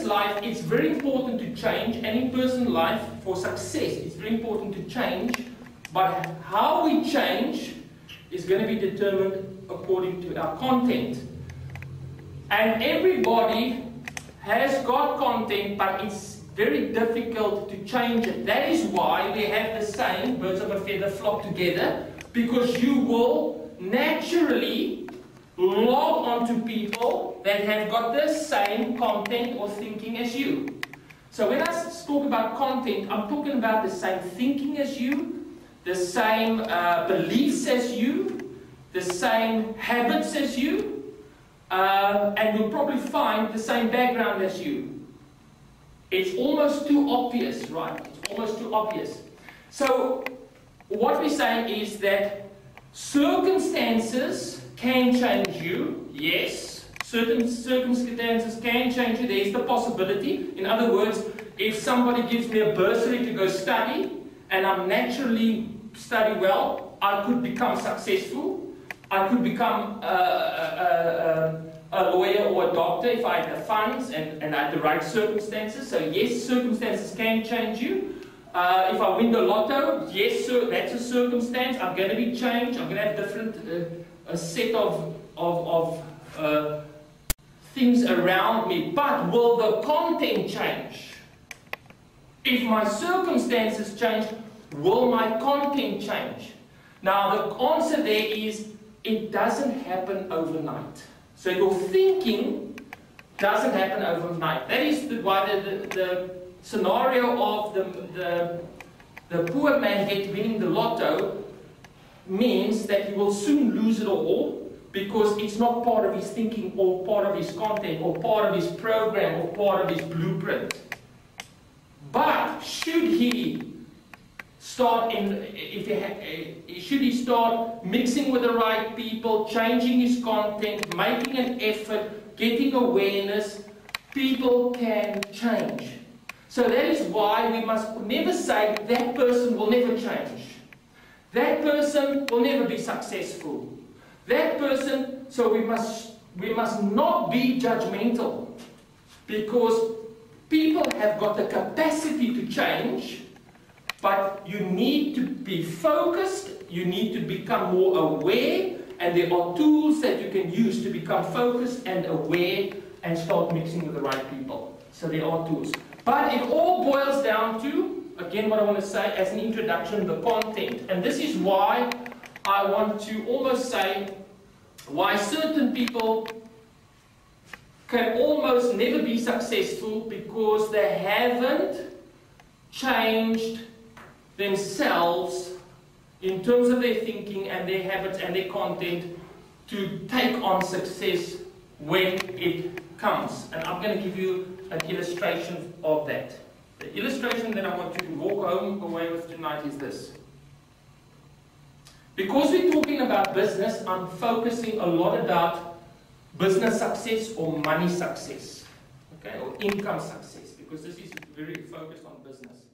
life, it's very important to change, and in personal life, for success, it's very important to change, but how we change is going to be determined according to our content. And everybody has got content, but it's very difficult to change it. That is why we have the saying, birds of a feather flock together, because you will naturally log onto people that have got the same content or thinking as you. So when I talk about content, I'm talking about the same thinking as you, the same beliefs as you, the same habits as you, and you'll probably find the same background as you. It's almost too obvious, right? It's almost too obvious. So what we're saying is that circumstances can change you. Yes, certain circumstances can change you. There's the possibility. In other words, if somebody gives me a bursary to go study, and I'm naturally study well, I could become successful. I could become a lawyer or a doctor if I had the funds and I had the right circumstances. So yes, circumstances can change you. If I win the lotto, yes, sir, that's a circumstance. I'm going to be changed. I'm going to have different a set of things around me. But will the content change? If my circumstances change, will my content change? Now the answer there is, it doesn't happen overnight. So your thinking doesn't happen overnight. That is why the scenario of the poor man winning the lotto means that he will soon lose it all, because it's not part of his thinking or part of his content or part of his program or part of his blueprint. But should he start should he start mixing with the right people, changing his content, making an effort, getting awareness, people can change. So that is why we must never say that person will never change. That person will never be successful. That person, so we must not be judgmental, because people have got the capacity to change. But you need to be focused, you need to become more aware, and there are tools that you can use to become focused and aware and start mixing with the right people. So there are tools. But it all boils down to, again, what I want to say as an introduction, the content. And this is why I want to almost say why certain people can almost never be successful, because they haven't changed themselves in terms of their thinking and their habits and their content to take on success when it comes. And I'm going to give you an illustration of that. The illustration that I want you to walk home away with tonight is this. Because we're talking about business, I'm focusing a lot about business success or money success, okay, or income success, because this is very focused on business.